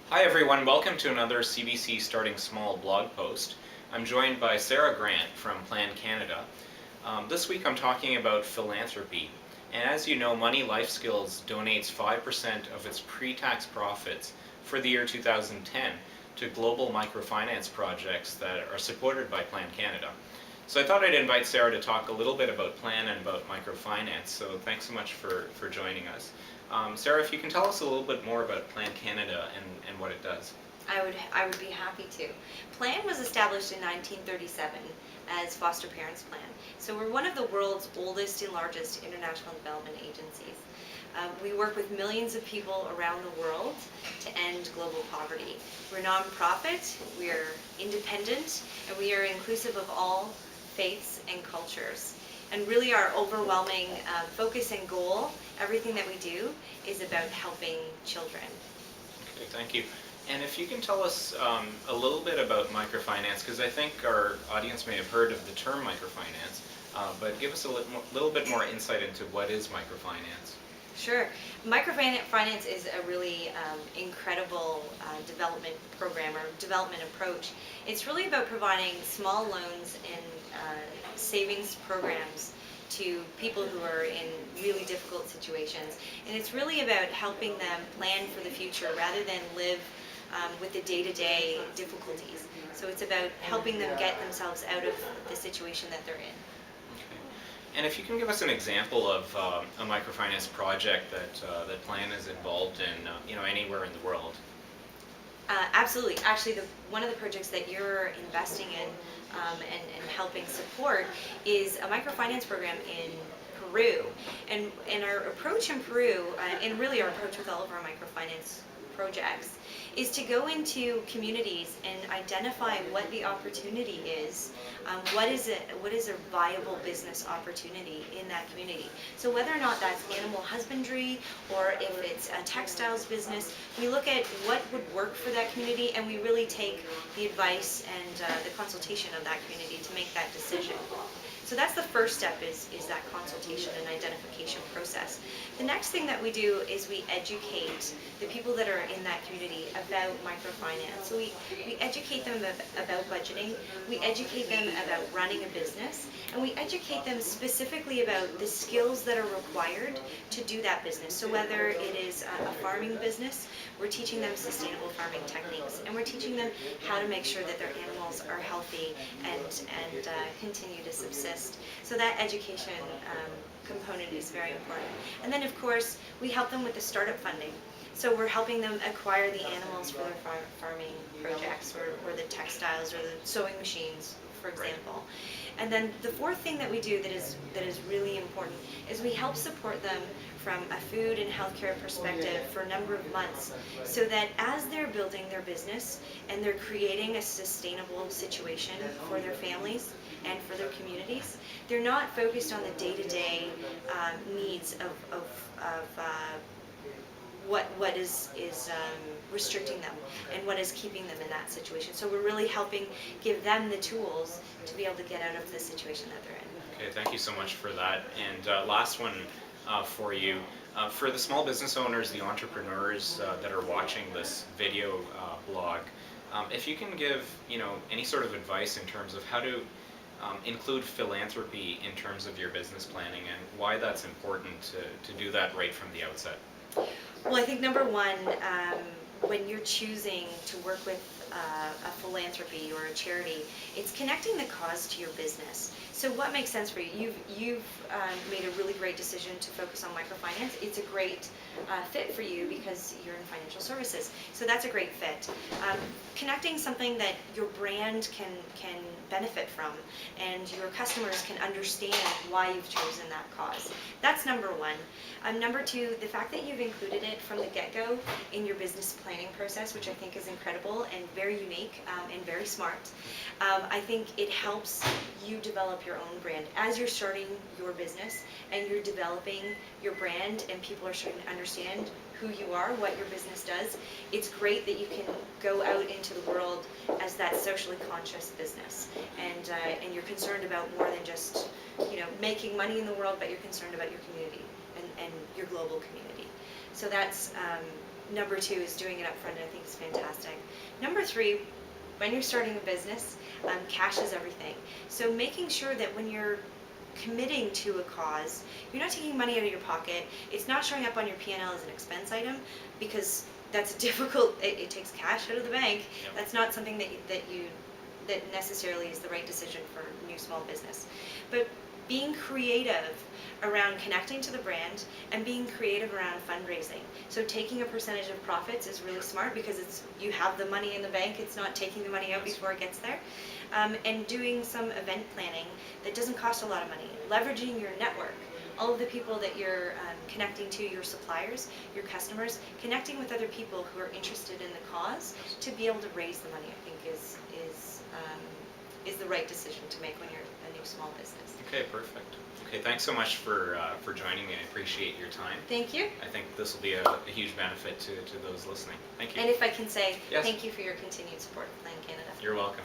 Hi everyone, welcome to another CBC Starting Small blog post. I'm joined by Sarah Grant from Plan Canada. This week I'm talking about philanthropy. And as you know, Money Life Skills donates 5% of its pre-tax profits for the year 2010 to global microfinance projects that are supported by Plan Canada. So I thought I'd invite Sarah to talk a little bit about Plan and about microfinance. So thanks so much for joining us. Sarah, if you can tell us a little bit more about Plan Canada and what it does. I would be happy to. Plan was established in 1937 as Foster Parents Plan. So we're one of the world's oldest and largest international development agencies. We work with millions of people around the world to end global poverty. We're nonprofit, we're independent, and we are inclusive of all faiths and cultures. And really our overwhelming focus and goal, everything that we do, is about helping children. Okay, thank you. And if you can tell us a little bit about microfinance, because I think our audience may have heard of the term microfinance, but give us a little bit more insight into what is microfinance. Sure. Microfinance is a really incredible development program or development approach. It's really about providing small loans and savings programs to people who are in really difficult situations. And it's really about helping them plan for the future rather than live with the day-to-day difficulties. So it's about helping them get themselves out of the situation that they're in. Okay. And if you can give us an example of a microfinance project that Plan is involved in, anywhere in the world. Absolutely. Actually, one of the projects that you're investing in and helping support is a microfinance program in Peru. And our approach in Peru, and really our approach with all of our microfinance projects, is to go into communities and identify what the opportunity is, what is a viable business opportunity in that community. So whether or not that's animal husbandry or if it's a textiles business, we look at what would work for that community and we really take the advice and the consultation of that community to make that decision. So that's the first step is that consultation and identification process. The next thing that we do is we educate the people that are in that community about microfinance. So we educate them about budgeting, we educate them about running a business, and we educate them specifically about the skills that are required to do that business. So whether it is a farming business, we're teaching them sustainable farming techniques, and we're teaching them how to make sure that their animals are healthy and continue to subsist. So that education component is very important. And then of course, we help them with the startup funding. So we're helping them acquire the animals for their farming projects or the textiles or the sewing machines, for example. And then the fourth thing that we do that is really important is we help support them from a food and healthcare perspective for a number of months so that as they're building their business and they're creating a sustainable situation for their families and for their communities, they're not focused on the day-to-day needs of what is restricting them and what is keeping them in that situation. So we're really helping give them the tools to be able to get out of the situation that they're in. Okay, thank you so much for that. And last one for you. For the small business owners, the entrepreneurs that are watching this video blog, if you can give any sort of advice in terms of how to include philanthropy in terms of your business planning and why that's important to do that right from the outset. Well, I think number one, when you're choosing to work with a philanthropy or a charity, it's connecting the cause to your business. So what makes sense for you? You've made a really great decision to focus on microfinance. It's a great fit for you because you're in financial services. So that's a great fit. Connecting something that your brand can benefit from and your customers can understand why you've chosen that cause. That's number one. Number two, the fact that you've included it from the get-go in your business planning process, which I think is incredible and very unique and very smart. I think it helps you develop your own brand. As you're starting your business and you're developing your brand and people are starting to understand who you are, what your business does, it's great that you can go out into the world as that socially conscious business. And you're concerned about more than just making money in the world, but you're concerned about your community and your global community. So that's number 2 is doing it up front, and I think it's fantastic. Number 3, when you're starting a business, cash is everything. So making sure that when you're committing to a cause, you're not taking money out of your pocket. It's not showing up on your P&L as an expense item, because that's difficult. It takes cash out of the bank. Yep. That's not something that necessarily is the right decision for new small business. But being creative around connecting to the brand and being creative around fundraising. So taking a percentage of profits is really smart, because you have the money in the bank. It's not taking the money out before it gets there. And doing some event planning that doesn't cost a lot of money. Leveraging your network. All of the people that you're connecting to, your suppliers, your customers, connecting with other people who are interested in the cause to be able to raise the money, I think is the right decision to make when you're a new small business. Okay, perfect. Okay, thanks so much for joining me. I appreciate your time. Thank you. I think this will be a huge benefit to those listening. Thank you. And if I can say, Yes. Thank you for your continued support of Plan Canada. You're welcome.